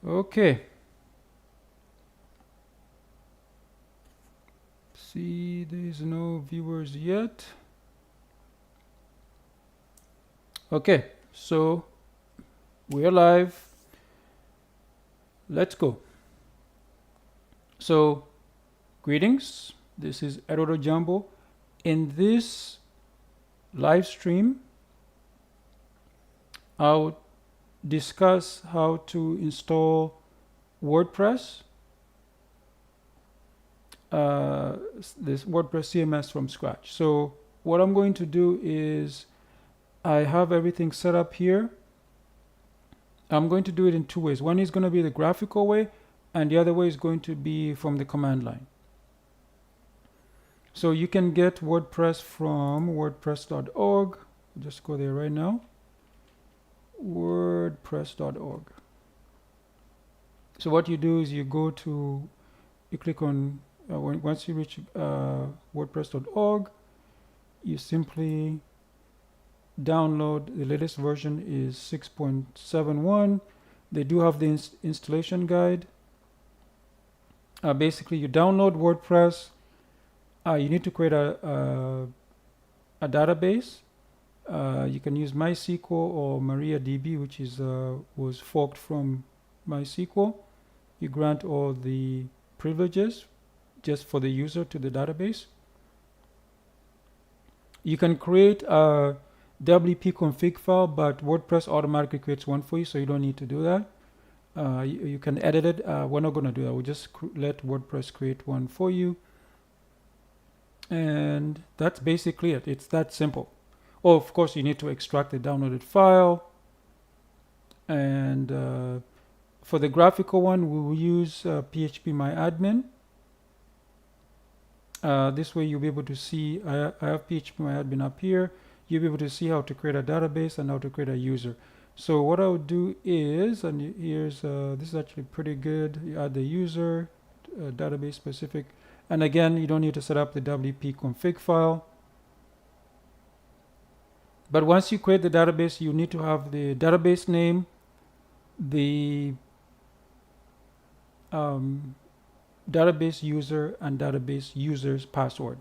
Okay. See, there's no viewers yet. Okay, so we're live. Let's go. So, greetings. This is Edodo Jumbo. In this live stream, I'll discuss how to install WordPress, this WordPress CMS from scratch. So, what I'm going to do is I have everything set up here. I'm going to do it in two ways. One is going to be the graphical way, and the other way is going to be from the command line. So you can get WordPress from wordpress.org. Just go there right now. wordpress.org. So what you do is you click on, once you reach wordpress.org, you simply download. The latest version is 6.71. They do have the installation guide. Basically, you download WordPress. You need to create a database. You can use MySQL or MariaDB, which is was forked from MySQL. You grant all the privileges just for the user to the database. You can create a WP config file, but WordPress automatically creates one for you, so you don't need to do that. You can edit it. We're not going to do that. We'll just let WordPress create one for you. And that's basically it. It's that simple. Oh, of course, you need to extract the downloaded file. And for the graphical one, we will use phpMyAdmin. This way you'll be able to see, I have phpMyAdmin up here. You'll be able to see how to create a database and how to create a user. So what I would do is, and here's, this is actually pretty good. You add the user, database specific. And again, you don't need to set up the WP config file. But once you create the database, you need to have the database name, the database user, and database user's password.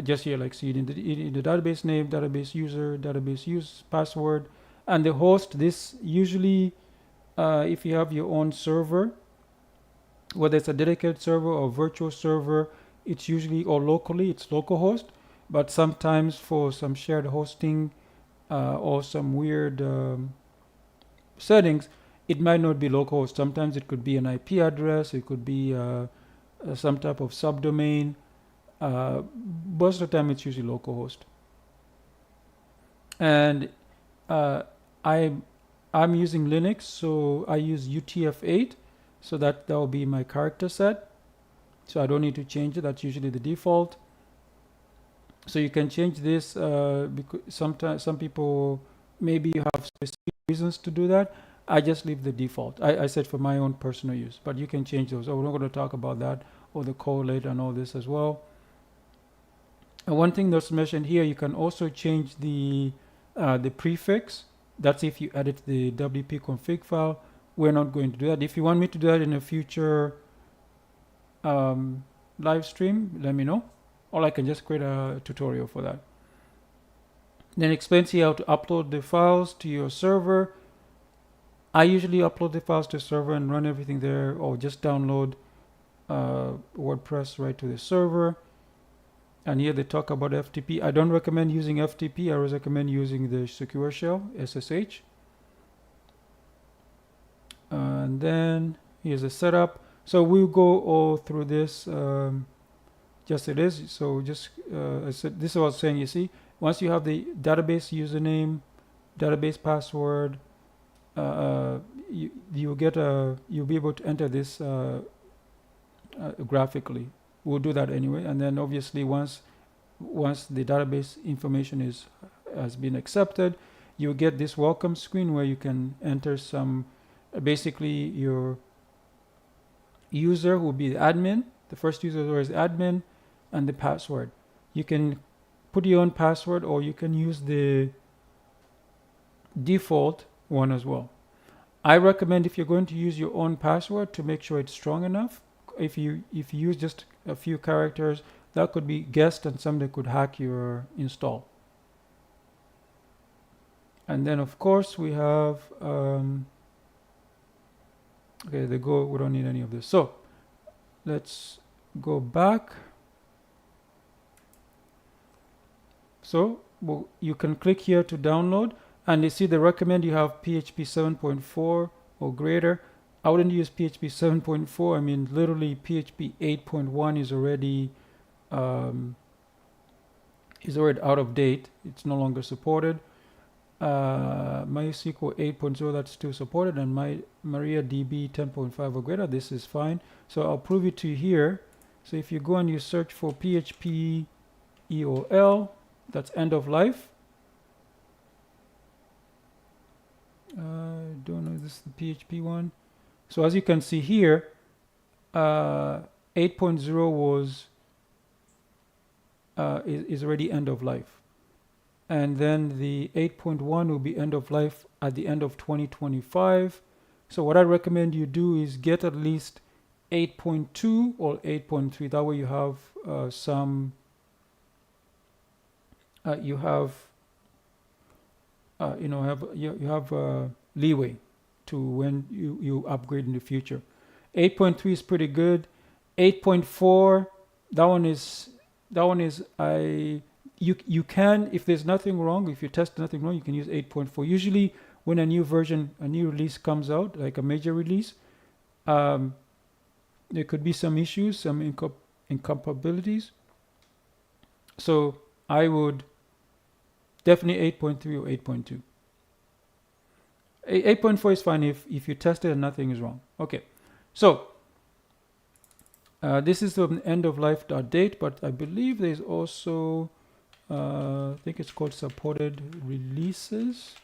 Just here, like see in the database name, database user, database use password, and the host. This usually, if you have your own server, whether it's a dedicated server or virtual server, it's usually, or locally, it's localhost. But sometimes for some shared hosting or some weird settings, it might not be localhost. Sometimes it could be an IP address, it could be some type of subdomain. Most of the time it's usually localhost. And I'm using Linux, so I use UTF-8. So that will be my character set. So I don't need to change it. That's usually the default. So you can change this because sometimes some people, maybe you have specific reasons to do that. I just leave the default. I set for my own personal use, but you can change those. We're not going to talk about that or the code later and all this as well. And one thing that's mentioned here, you can also change the prefix. That's if you edit the WP config file. We're not going to do that. If you want me to do that in a future live stream, let me know. Or I can just create a tutorial for that. Then it explains here how to upload the files to your server. I usually upload the files to the server and run everything there, or just download WordPress right to the server. And here they talk about FTP. I don't recommend using FTP. I always recommend using the secure shell, SSH. And then here's a setup. So we'll go all through this just it is. So just I said, this is what I was saying. You see, once you have the database username, database password, you'll be able to enter this graphically. We'll do that anyway. And then obviously once the database information has been accepted, you'll get this welcome screen where you can enter some. Basically, your user will be the admin. The first user is admin, and the password. You can put your own password, or you can use the default one as well. I recommend, if you're going to use your own password, to make sure it's strong enough. If you use just a few characters, that could be guessed and somebody could hack your install. And then of course we have okay, we don't need any of this. So let's go back. So you can click here to download, and you see they recommend you have PHP 7.4 or greater. I wouldn't use PHP 7.4. I mean, literally PHP 8.1 is already out of date. It's no longer supported. MySQL 8.0, that's still supported, and MariaDB 10.5 or greater, this is fine. So I'll prove it to you here. So if you go and you search for PHP EOL, that's end of life. I don't know if this is the PHP one. So as you can see here, 8.0 was is already end of life, and then the 8.1 will be end of life at the end of 2025. So what I recommend you do is get at least 8.2 or 8.3. That way you have you have leeway to when you upgrade in the future. 8.3 is pretty good. 8.4, that one is you can, if there's nothing wrong, if you test nothing wrong, you can use 8.4. Usually when a new release comes out, like a major release, there could be some issues, some incompatibilities. So I would definitely 8.3 or 8.2. 8.4 is fine if you test it and nothing is wrong. Okay, so this is the end of life date, but I believe there's also I think it's called supported releases.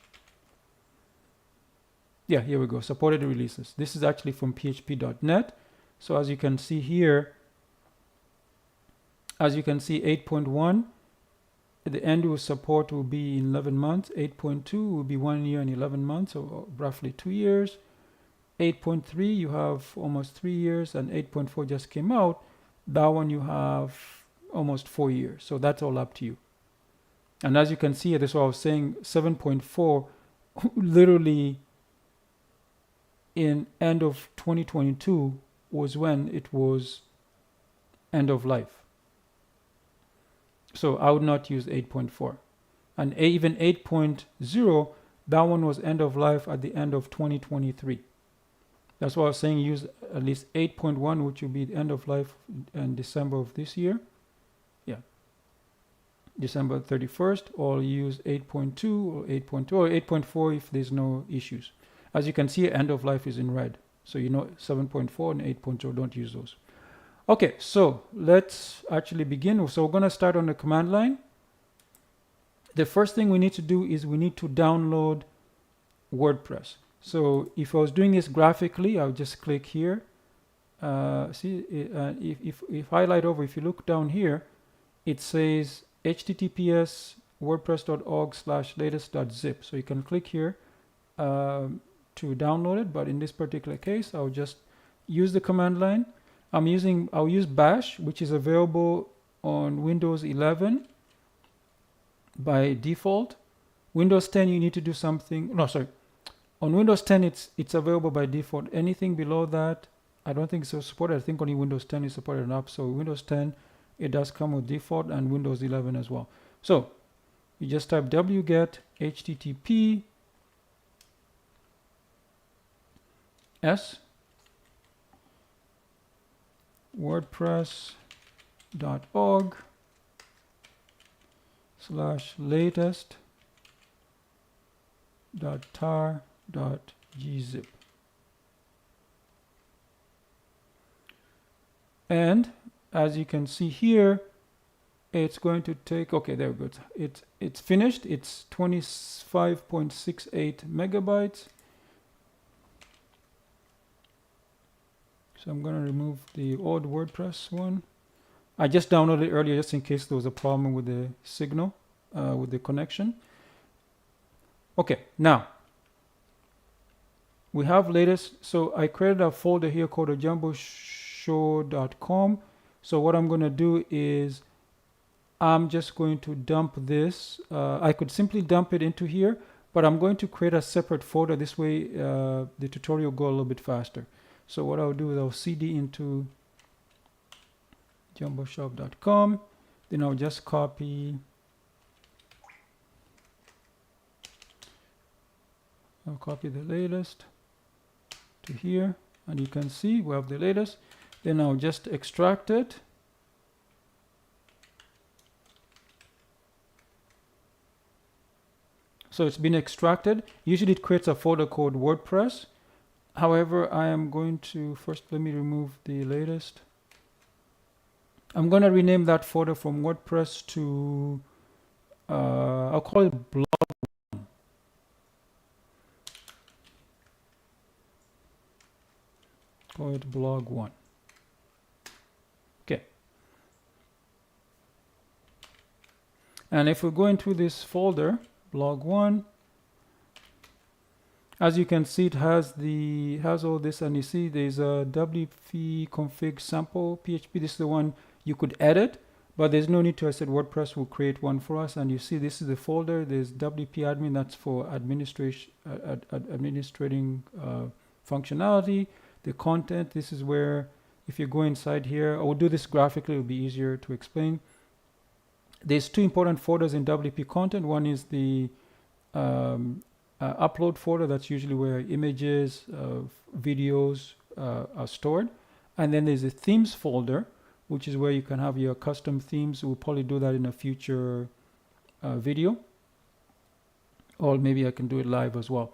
Yeah, here we go, supported releases. This is actually from php.net. So as you can see here, as you can see, 8.1, the end of support will be in 11 months. 8.2 will be 1 year and 11 months, so roughly 2 years. 8.3, you have almost 3 years, and 8.4 just came out. That one you have almost 4 years. So that's all up to you. And as you can see, that's what I was saying, 7.4 literally in end of 2022 was when it was end of life. So I would not use 8.4. And even 8.0, that one was end of life at the end of 2023. That's why I was saying use at least 8.1, which will be the end of life in December of this year. Yeah, December 31st, or use 8.2 or 8.2 or 8.4 if there's no issues. As you can see, end of life is in red. So you know 7.4 and 8.0, don't use those. Okay, so let's actually begin. So we're going to start on the command line. The first thing we need to do is we need to download WordPress. So if I was doing this graphically, I'll just click here. See, if highlight over, if you look down here, it says https wordpress.org/latest.zip. So you can click here to download it. But in this particular case, I'll just use the command line. I'll use bash, which is available on Windows 11 by default. Windows 10, you need to do something. No, sorry. On Windows 10, it's available by default. Anything below that, I don't think it's supported. I think only Windows 10 is supported enough. So Windows 10, it does come with default, and Windows 11 as well. So you just type wget http s wordpress.org/latest.tar.gzip. And as you can see here, it's going to take, okay, there we go. It's finished. It's 25.68 megabytes. So I'm going to remove the old WordPress one. I just downloaded it earlier just in case there was a problem with the signal, with the connection. Okay, now we have latest. So I created a folder here called a jumboshow.com. So what I'm going to do is I'm just going to dump this. I could simply dump it into here, but I'm going to create a separate folder. This way the tutorial will go a little bit faster. So what I'll do is I'll cd into jumboshop.com. Then I'll just copy. I'll copy the latest to here, and you can see we have the latest. Then I'll just extract it. So it's been extracted. Usually it creates a folder called WordPress. However, I am going to first, let me remove the latest. I'm going to rename that folder from WordPress to, I'll call it blog. Call it blog 1. Okay. And if we go into this folder, blog 1, as you can see, it has all this, and you see there's a wp config sample PHP. This is the one you could edit, but there's no need to. I said WordPress will create one for us, and you see this is the folder. There's wp admin, that's for administrating functionality. The content, this is where, if you go inside here, I will do this graphically, it'll be easier to explain. There's two important folders in WP content. One is the upload folder. That's usually where images, videos are stored. And then there's a themes folder, which is where you can have your custom themes. We'll probably do that in a future video. Or maybe I can do it live as well.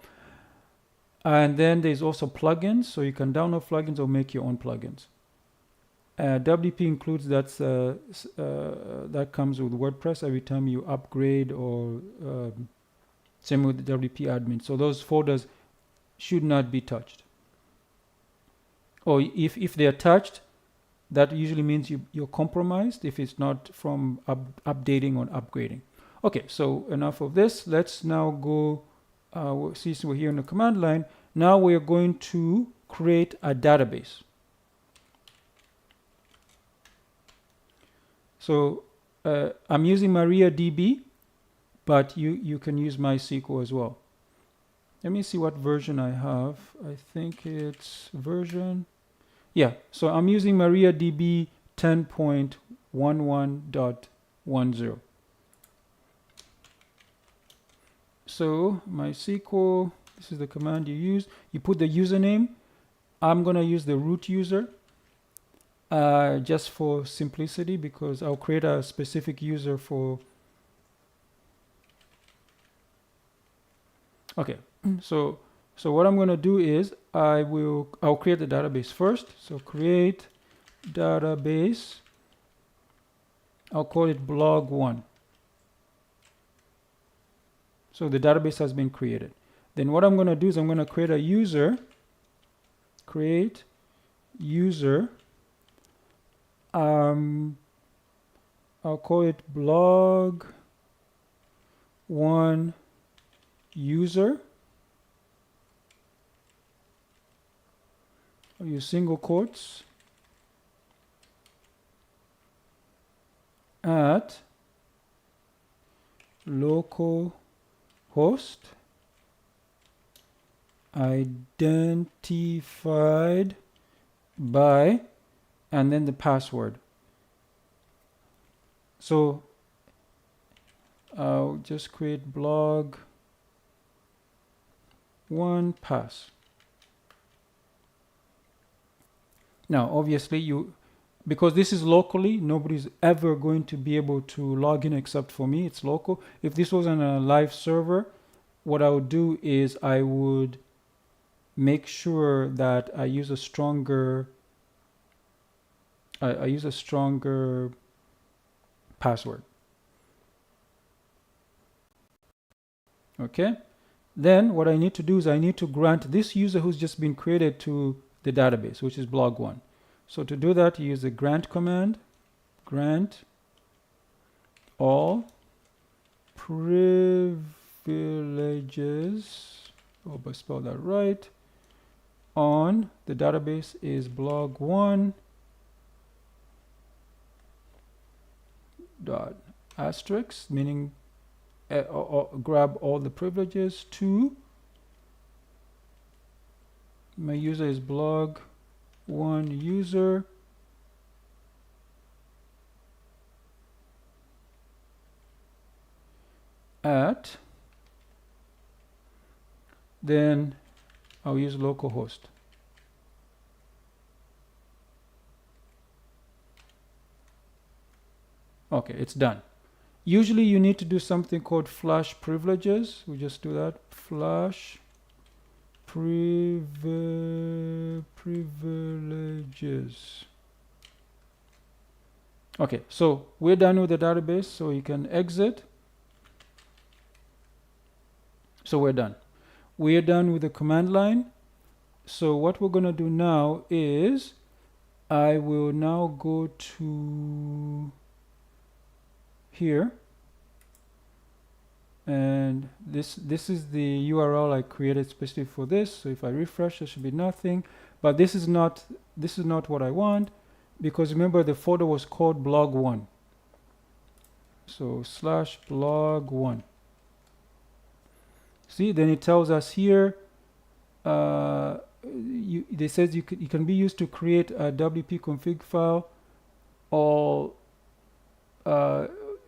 And then there's also plugins. So you can download plugins or make your own plugins. WP includes that comes with WordPress every time you upgrade, or same with the WP admin. So those folders should not be touched. Or if they are touched, that usually means you're compromised if it's not from updating or upgrading. Okay, so enough of this. Let's now go, since we're here in the command line, now we're going to create a database. So I'm using MariaDB, but you can use MySQL as well. Let me see what version I have. I think it's version, yeah. So I'm using MariaDB 10.11.10. So MySQL, this is the command you use. You put the username. I'm gonna use the root user. Just for simplicity, because I'll create a specific user for. Okay, so what I'm going to do is I'll create the database first. So create database. I'll call it blog 1. So the database has been created. Then what I'm going to do is I'm going to create a user. Create user. I'll call it blog 1 user. I'll use single quotes at localhost identified by, and then the password. So I'll just create blog 1 pass. Now obviously because this is locally, nobody's ever going to be able to log in except for me. It's local. If this was on a live server, what I would do is I would make sure that I use a stronger password. Okay, then what I need to do is I need to grant this user who's just been created to the database, which is blog 1. So to do that, you use the grant command. Grant all privileges, hope I spelled that right, on the database is blog1 dot asterisk, meaning grab all the privileges. 2, my user is blog1 user at, then I'll use localhost. Okay, it's done. Usually you need to do something called flash privileges. We just do that, flash privileges. Okay, so we're done with the database, so you can exit. So we're done. We're done with the command line. So what we're going to do now is I will now go to here, and this is the URL I created specifically for this. So if I refresh, there should be nothing, but this is not what I want, because remember the folder was called blog1. So /blog1. See, then it tells us here they says you can be used to create a WP config file, or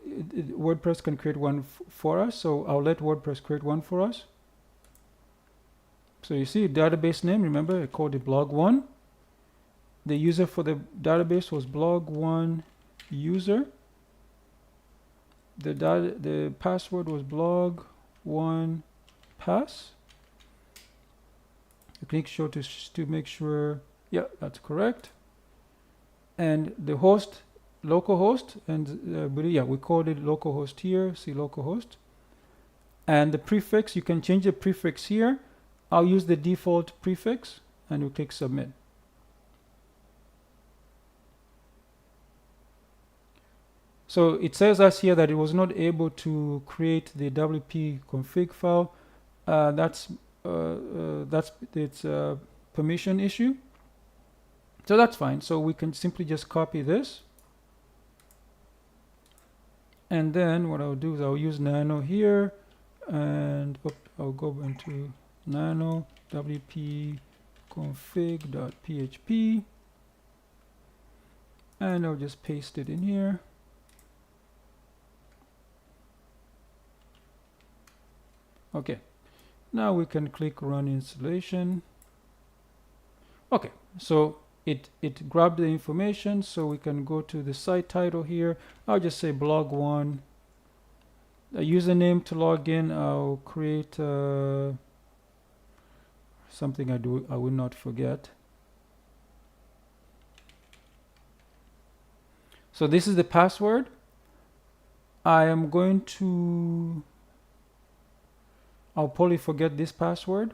WordPress can create one for us. So I'll let WordPress create one for us. So you see database name, remember I called it blog1. The user for the database was blog1 user. The password was blog1 pass. Click sure to make sure, yeah, that's correct. And the host, localhost, and but yeah, we called it localhost here. See localhost. And the prefix, you can change the prefix here. I'll use the default prefix, and we click submit. So it says us here that it was not able to create the WP config file. That's its permission issue. So that's fine. So we can simply just copy this. And then what I'll do is I'll use nano here, and I'll go into nano wp config.php, and I'll just paste it in here. Okay, now we can click run installation. Okay, so it grabbed the information, so we can go to the site title here. I'll just say blog1. A username to log in, I'll create something I will not forget. So this is the password. I am going to, I'll probably forget this password.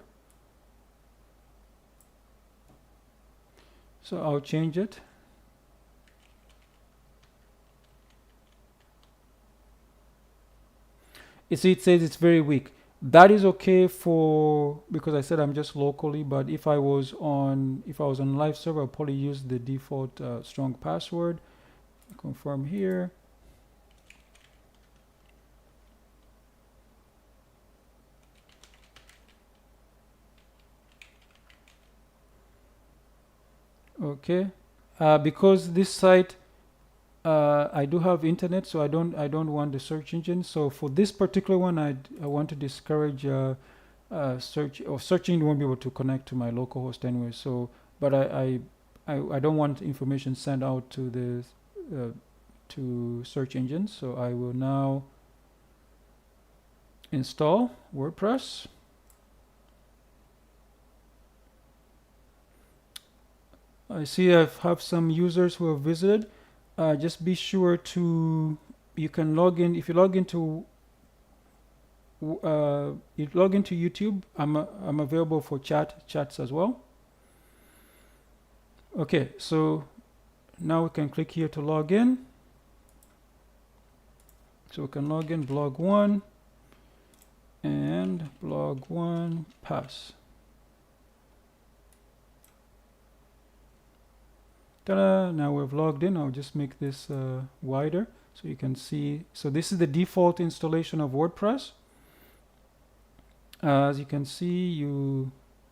So I'll change it. You see, it says it's very weak. That is okay for, because I said I'm just locally, but if I was on live server, I'll probably use the default strong password. Confirm here. Okay, because this site I do have internet, so I don't want the search engine. So for this particular one, I want to discourage search engine won't be able to connect to my localhost anyway. So, but I don't want information sent out to the to search engines. So I will now install WordPress. I see I have some users who have visited. Just be sure to, you can log in. If you log into YouTube, I'm available for chats as well. Okay, so now we can click here to log in. So we can log in blog1 and blog1 pass. Ta-da! Now we've logged in. I'll just make this wider so you can see. So this is the default installation of WordPress. As you can see,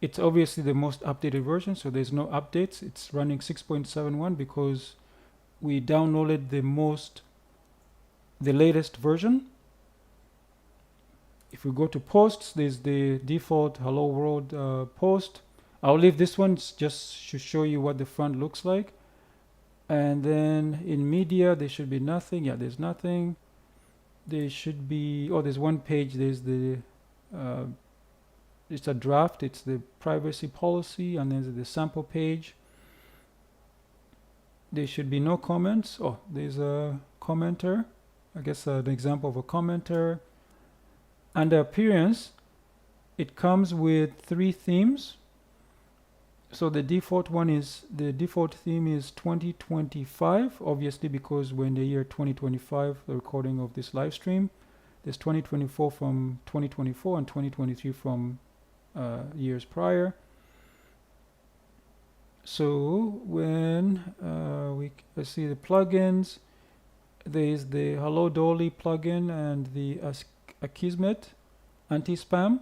it's obviously the most updated version, so there's no updates. It's running 6.71 because we downloaded the latest version. If we go to posts, there's the default hello world post. I'll leave this one just to show you what the front looks like. And then in media, there should be nothing. Yeah, there's nothing. There should be, oh, there's one page. There's the, it's a draft. It's the privacy policy, and there's the sample page. There should be no comments. Oh, there's a commenter. I guess an example of a commenter. Under appearance, it comes with 3 themes. So the default theme is 2025, obviously because we're in the year 2025, the recording of this live stream. There's 2024 from 2024 and 2023 from years prior. So when let's see the plugins, there's the Hello Dolly plugin and the Akismet anti-spam.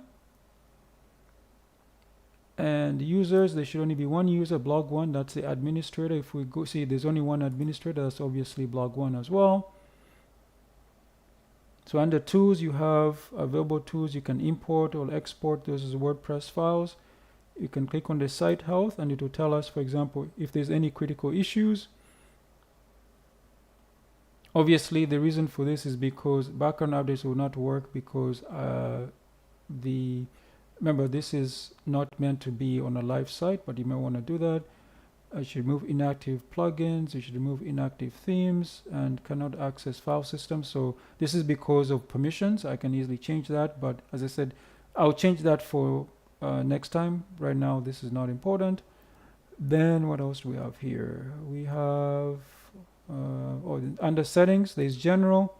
And users, there should only be one user, blog 1, that's the administrator. If we go see there's only one administrator, that's obviously blog 1 as well. So under tools, you have available tools. You can import or export those as WordPress files. You can click on the site health and it will tell us, for example, if there's any critical issues. Obviously, the reason for this is because background updates will not work because remember, this is not meant to be on a live site, but you may want to do that. I should remove inactive plugins. You should remove inactive themes and cannot access file systems. So this is because of permissions. I can easily change that, but as I said, I'll change that for next time. Right now, this is not important. Then what else do we have here? We have under settings, there's general.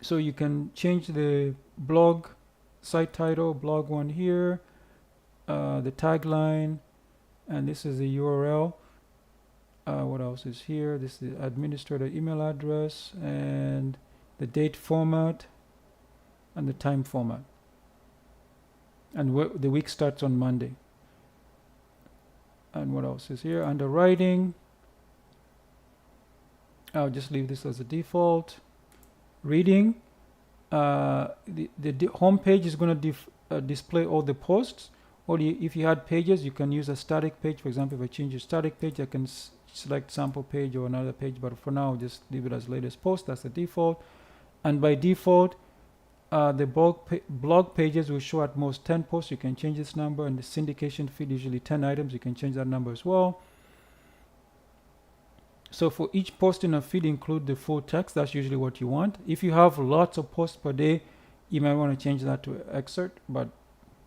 So you can change the blog site title, blog 1 here, the tagline, and this is the URL. What else is here? This is the administrator email address and the date format and the time format. And the week starts on Monday. And what else is here? Under writing, I'll just leave this as a default. Reading, the home page is going to display all the posts. Or if you had pages, you can use a static page. For example, if I change a static page, I can select sample page or another page. But for now, just leave it as latest post. That's the default. And by default, the blog pages will show at most 10 posts. You can change this number, and the syndication feed usually 10 items. You can change that number as well. So for each post in a feed, include the full text. That's usually what you want. If you have lots of posts per day, you might want to change that to excerpt, but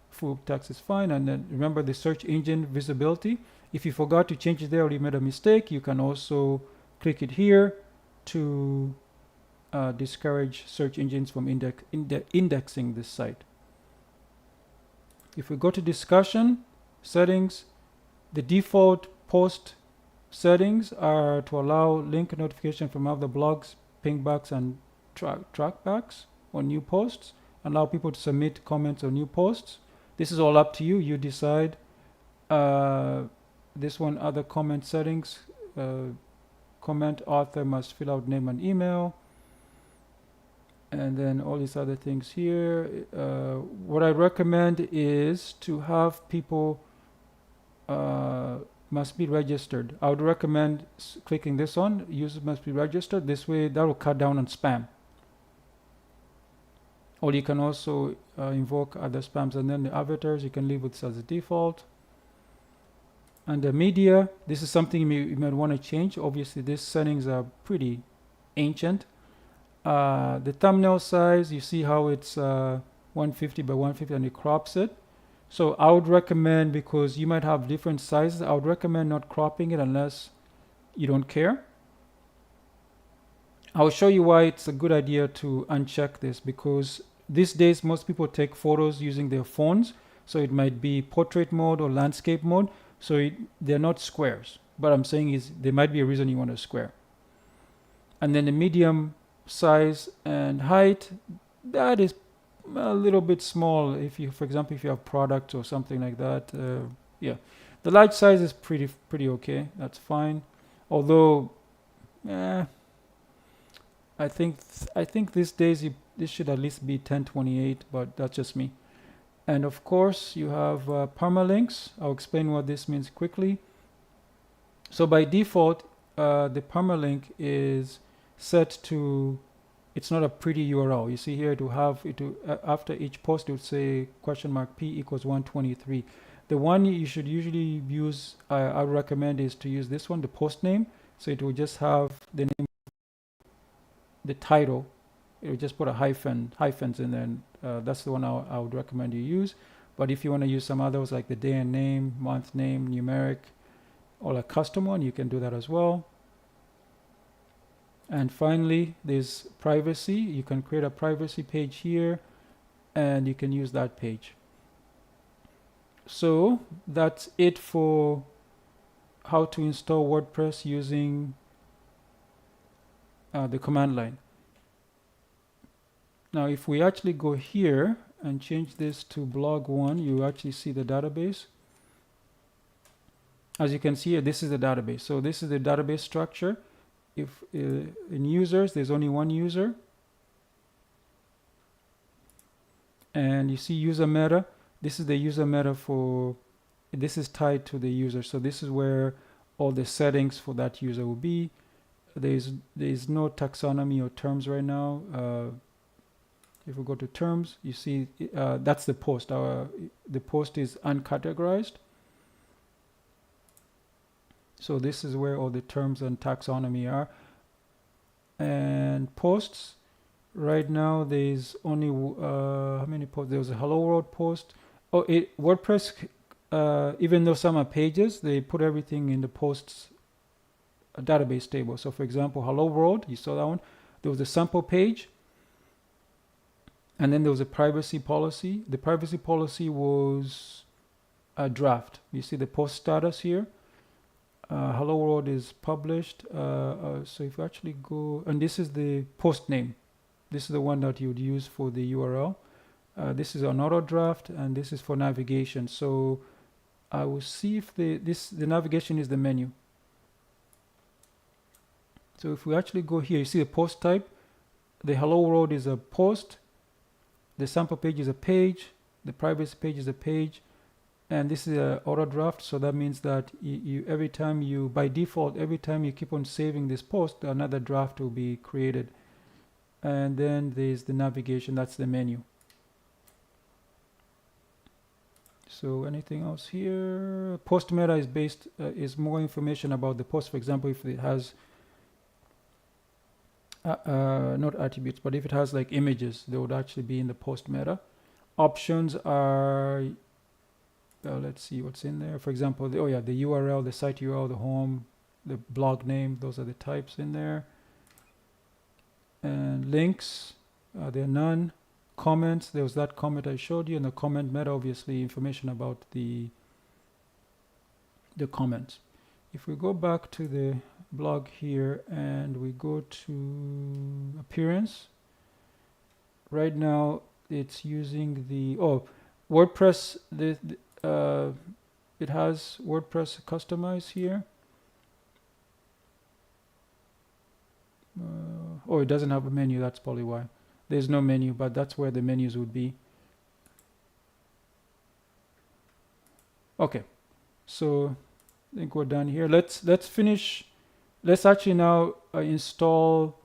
full text is fine. And then remember the search engine visibility. If you forgot to change it there or you made a mistake, you can also click it here to discourage search engines from indexing this site. If we go to discussion, settings, the default post settings are to allow link notification from other blogs, pingbacks, and trackbacks on new posts. Allow people to submit comments on new posts. This is all up to you. You decide. This one, other comment settings. Comment author must fill out name and email. And then all these other things here. What I recommend is to have people must be registered. I would recommend clicking this on. Users must be registered. This way, that will cut down on spam. Or you can also invoke other spams. And then the avatars, you can leave it as a default. Under media, this is something you might want to change. Obviously, these settings are pretty ancient. The thumbnail size, you see how it's 150 by 150 and it crops it. So I would recommend, because you might have different sizes, I would recommend not cropping it unless you don't care. I'll show you why it's a good idea to uncheck this, because these days most people take photos using their phones. So it might be portrait mode or landscape mode. So they're not squares. but I'm saying is there might be a reason you want a square. And then the medium size and height, that is a little bit small. If you, for example, if you have products or something like that, yeah. The large size is pretty okay. That's fine. Although, I think these days this should at least be 1028, but that's just me. And of course, you have permalinks. I'll explain what this means quickly. So by default, the permalink is set to, it's not a pretty URL. You see here, to have it to after each post, it would say $p equals 123. The one you should usually use, I would recommend, is to use this one, the post name. So it will just have the name, the title. It will just put a hyphens in there. And, that's the one I would recommend you use. But if you want to use some others like the day and name, month name, numeric, or a custom one, you can do that as well. And finally, there's privacy. You can create a privacy page here, and you can use that page. So that's it for how to install WordPress using the command line. Now, if we actually go here and change this to blog 1, you actually see the database. As you can see here, this is the database. So this is the database structure. If in users, there's only one user. And you see user meta. This is the user meta for, this is tied to the user. So this is where all the settings for that user will be. There's no taxonomy or terms right now. If we go to terms, you see that's the post. The post is uncategorized. So this is where all the terms and taxonomy are. And posts, right now there's only how many posts? There was a Hello World post. Oh, WordPress, even though some are pages, they put everything in the posts database table. So for example, Hello World, you saw that one. There was a sample page. And then there was a privacy policy. The privacy policy was a draft. You see the post status here. Hello World is published. So if you actually go, and this is the post name. This is the one that you would use for the URL. This is an auto draft, and this is for navigation. So I will see if the navigation is the menu. So if we actually go here, you see the post type. The Hello World is a post. The sample page is a page. The privacy page is a page. And this is an auto draft. So that means that you every time you, by default, every time you keep on saving this post, another draft will be created. And then there's the navigation. That's the menu. So anything else here? Post meta is based, is more information about the post. For example, if it has not attributes, but if it has like images, they would actually be in the post meta. Options are, let's see what's in there. For example, the URL, the site URL, the home, the blog name, those are the types in there. And links, there are none. Comments, there was that comment I showed you, and the comment meta, obviously information about the comments. If we go back to the blog here and we go to appearance, right now it's using the WordPress. It has WordPress customize here. It doesn't have a menu. That's probably why. There's no menu, but that's where the menus would be. Okay, so I think we're done here. Let's finish. Let's actually now install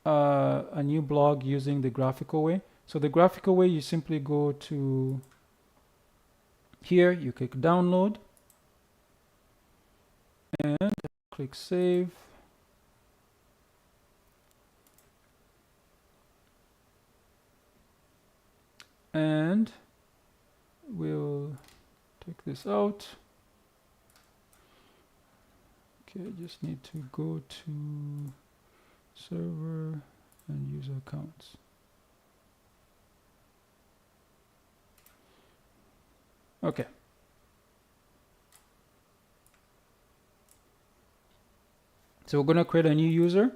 a new blog using the graphical way. So the graphical way, you simply go to here, you click download, and click save. And we'll take this out. Okay, I just need to go to server and user accounts. Okay. So we're going to create a new user.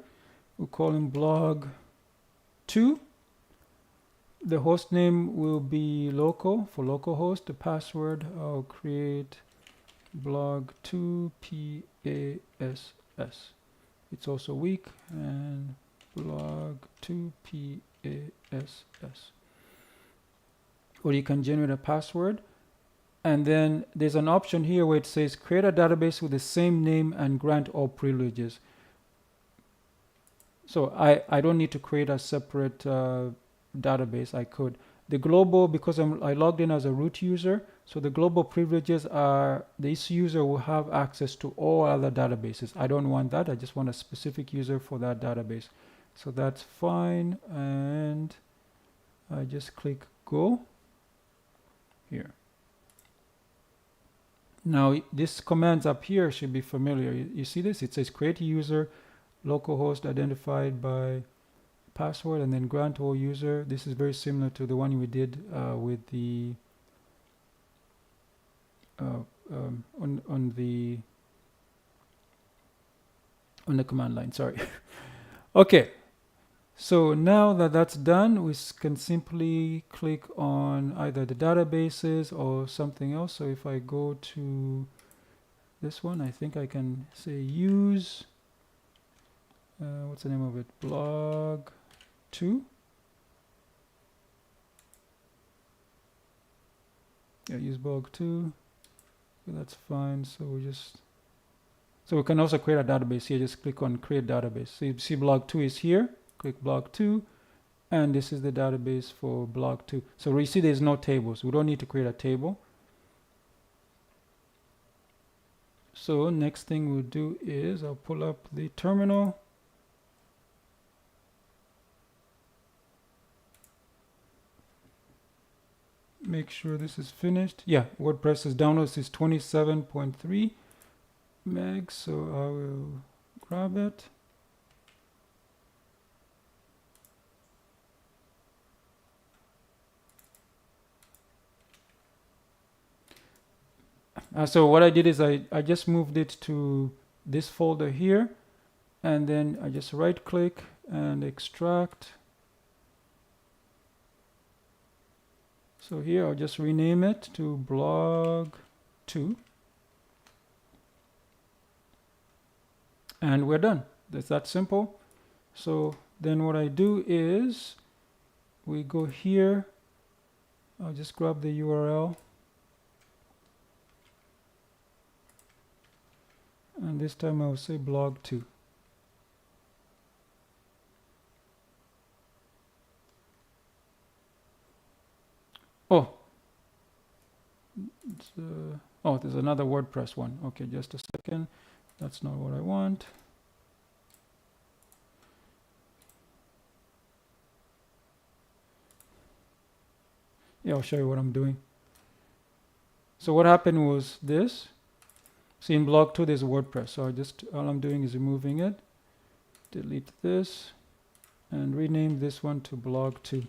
We'll call him blog2. The host name will be local for localhost. The password, I'll create blog2 PASS. It's also weak, and blog2 PASS. Or you can generate a password. And then there's an option here where it says create a database with the same name and grant all privileges. So I don't need to create a separate database. I could. The global, because I logged in as a root user, so the global privileges are this user will have access to all other databases. I don't want that. I just want a specific user for that database. So that's fine. And I just click go here. Now this commands up here should be familiar. You see this? It says create user, localhost identified by password, and then grant all user. This is very similar to the one we did with the on the command line. Sorry. Okay. So now that that's done, we can simply click on either the databases or something else. So if I go to this one, I think I can say use, what's the name of it? blog2. Yeah, use blog2. Okay, that's fine. So we can also create a database here. Just click on create database. So you see blog2 is here. Click blog2, and this is the database for blog2. So you see there's no tables. We don't need to create a table. So next thing we'll do is I'll pull up the terminal. Make sure this is finished. Yeah, WordPress's downloads is 27.3 megs, so I will grab it. So what I did is I just moved it to this folder here, and then I just right click and extract. So here I'll just rename it to blog2, and we're done. That's that simple. So then what I do is we go here. I'll just grab the URL. And this time I will say blog2. Oh, there's another WordPress one. Okay, just a second. That's not what I want. Yeah, I'll show you what I'm doing. So what happened was this. See, in blog2 there's WordPress, so all I'm doing is removing it, delete this, and rename this one to blog2.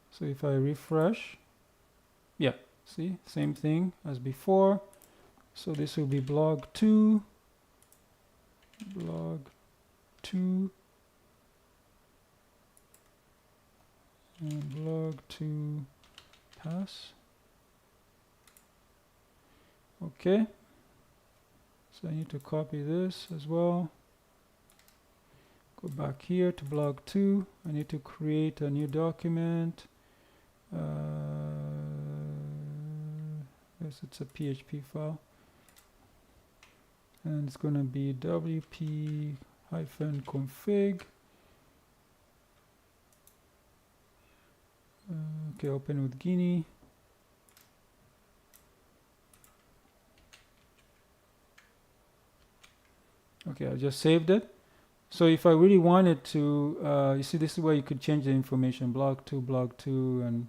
So if I refresh, yeah, see, same thing as before. So this will be blog2, and blog2 pass. Okay, so I need to copy this as well. Go back here to blog2. I need to create a new document. Yes, it's a PHP file. And it's going to be wp-config. Okay, open with Guinea. Okay, I just saved it. So if I really wanted to, you see, this is where you could change the information, blog2, and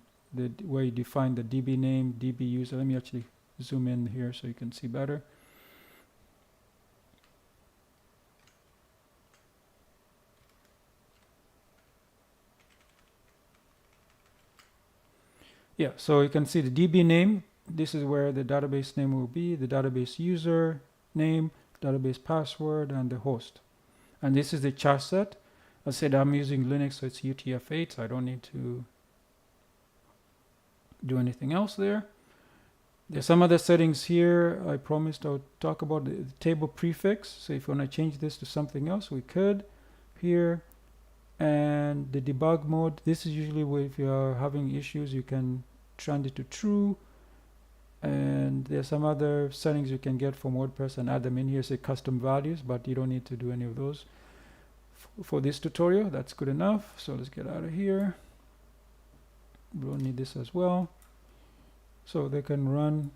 where you define the DB name, DB user. Let me actually zoom in here so you can see better. Yeah, so you can see the DB name this is where the database name will be, the database user name, database password, and the host. And this is the char set. I said I'm using Linux, so it's UTF-8, so I don't need to do anything else there. There's some other settings here. I promised I would talk about the table prefix. So if you want to change this to something else, we could here. And the debug mode, this is usually where if you are having issues, you can change it to true. And there's some other settings you can get from WordPress and add them in here, say custom values, but you don't need to do any of those for this tutorial. That's good enough. So let's get out of here. We don't need this as well. So they can run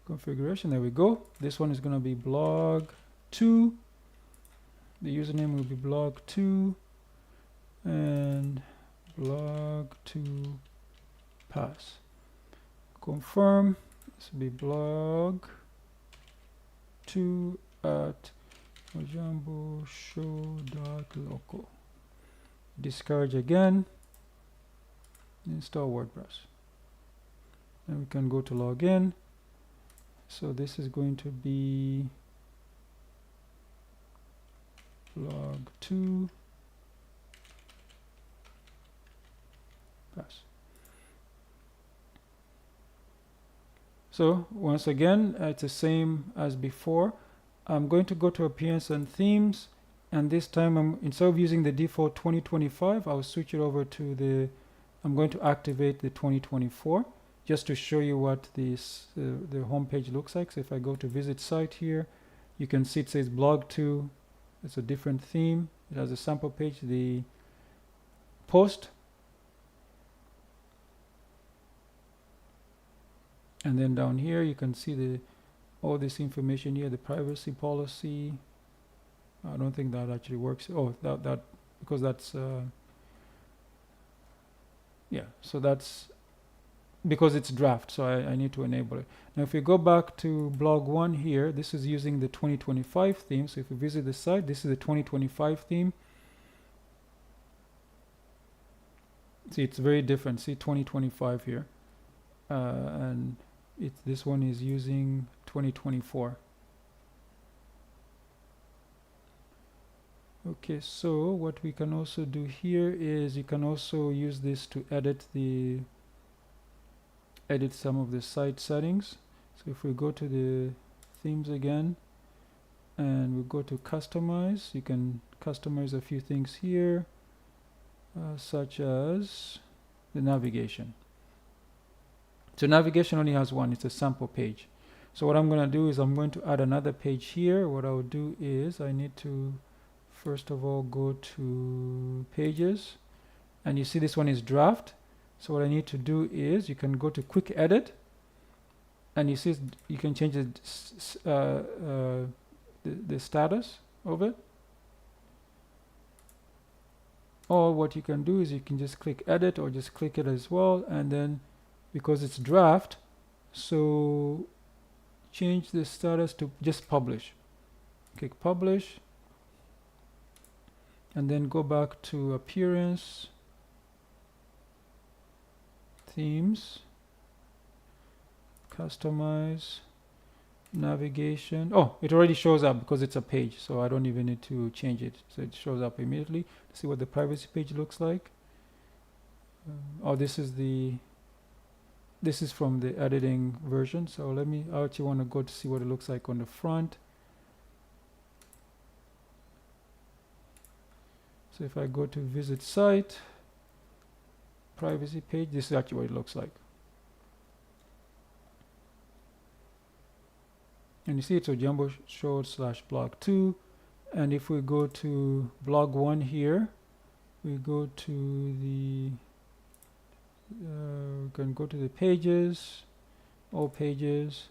configuration. There we go. This one is going to be blog2. The username will be blog2 and blog2 pass. Confirm. This will be blog2 at mojamboshow.local. Discourage again. Install WordPress. And we can go to login. So this is going to be blog2 pass. So once again, it's the same as before. I'm going to go to appearance and themes, and this time instead of using the default 2025, I'll switch it over to I'm going to activate the 2024 just to show you what the home page looks like. So if I go to visit site here, you can see it says blog2. It's a different theme. It has a sample page, the post, and then down here you can see all this information here, the privacy policy. I don't think that actually works. Oh, that because that's yeah, so that's because it's draft, so I need to enable it. Now if we go back to blog 1 here, this is using the 2025 theme. So if we visit the site, this is the 2025 theme. See, it's very different. See 2025 here, and this one is using 2024. Okay, so what we can also do here is you can also use this to edit some of the site settings. So if we go to the themes again and we go to customize, you can customize a few things here, such as the navigation. So navigation only has one, it's a sample page. So what I'm going to do is I'm going to add another page here. What I'll do is I need to first of all go to pages, and you see this one is draft. So what I need to do is you can go to quick edit, and you see you can change the status of it. Or what you can do is you can just click edit or just click it as well, and then because it's draft, so change the status to just publish. Click publish, and then go back to appearance, themes, customize, navigation. Oh, it already shows up because it's a page, so I don't even need to change it. So it shows up immediately. Let's see what the privacy page looks like. Oh, this is from the editing version. So I actually want to go to see what it looks like on the front. So if I go to visit site, privacy page, this is actually what it looks like. And you see it's mojamboshow/blog2. And if we go to blog 1 here, we go to we can go to the pages, all pages,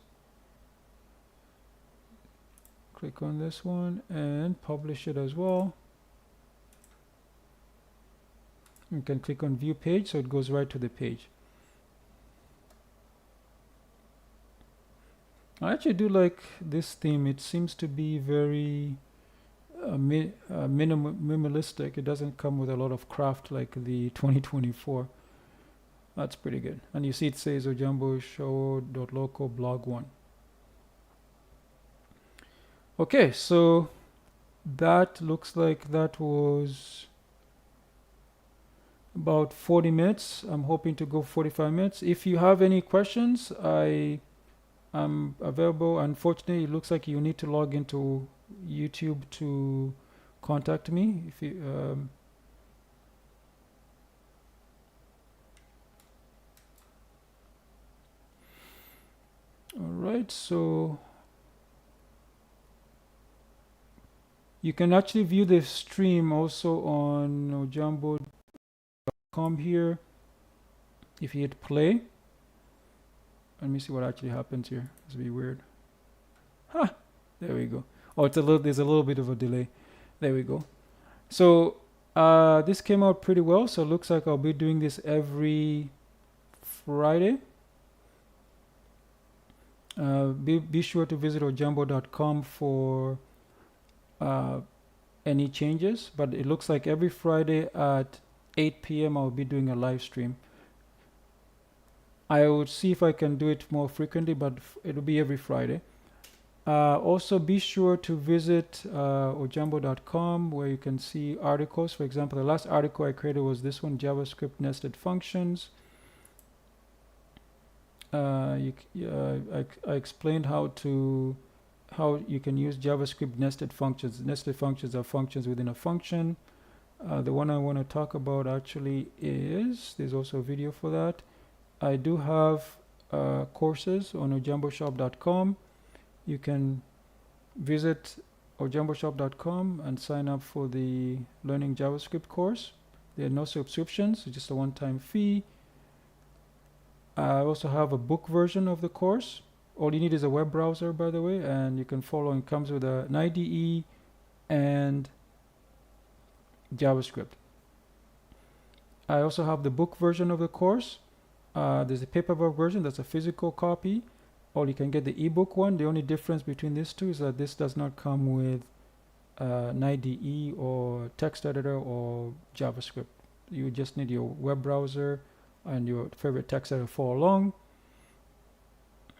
click on this one and publish it as well. You can click on view page, so it goes right to the page. I actually do like this theme. It seems to be very minimalistic. It doesn't come with a lot of craft like the 2024. That's pretty good. And you see it says Ojambo show.local blog 1. Okay, so that looks like that was about 40 minutes. I'm hoping to go 45 minutes. If you have any questions, I am available. Unfortunately, it looks like you need to log into YouTube to contact me. If you all right, so you can actually view the stream also on ojambo.com here. If you hit play, let me see what actually happens here. This will be weird. Huh, there we go. Oh, there's a little bit of a delay. There we go. So this came out pretty well. So it looks like I'll be doing this every Friday. Be sure to visit ojambo.com for any changes, but it looks like every Friday at 8 p.m. I'll be doing a live stream. I would see if I can do it more frequently, but it'll be every Friday. Also, be sure to visit ojambo.com where you can see articles. For example, the last article I created was this one, JavaScript nested functions. I explained how you can use JavaScript nested functions. Nested functions are functions within a function. The one I want to talk about actually there's also a video for that. I do have courses on ojamboshop.com. You can visit ojamboshop.com and sign up for the Learning JavaScript course. There are no subscriptions, it's just a one-time fee. I also have a book version of the course. All you need is a web browser, by the way, and you can follow. It comes with an IDE and JavaScript. I also have the book version of the course. There's a paperback version, that's a physical copy, or you can get the ebook one. The only difference between these two is that this does not come with an IDE or text editor or JavaScript. You just need your web browser and your favorite text editor to follow along.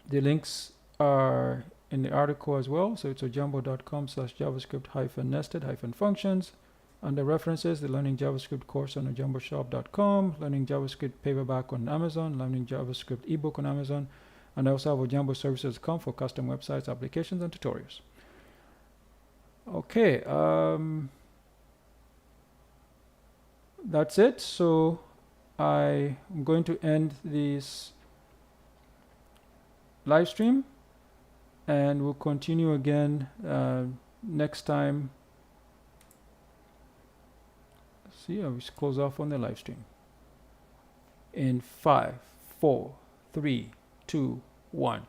The links are in the article as well, so it's ojambo.com/javascript-nested-functions. Under references, the Learning JavaScript course on ojamboshop.com, Learning JavaScript paperback on Amazon, Learning JavaScript ebook on Amazon, and I also have ojamboservices.com for custom websites, applications, and tutorials. Okay, that's it. So I am going to end this live stream, and we'll continue again next time. See, I will close off on the live stream. In 5, 4, 3, 2, 1.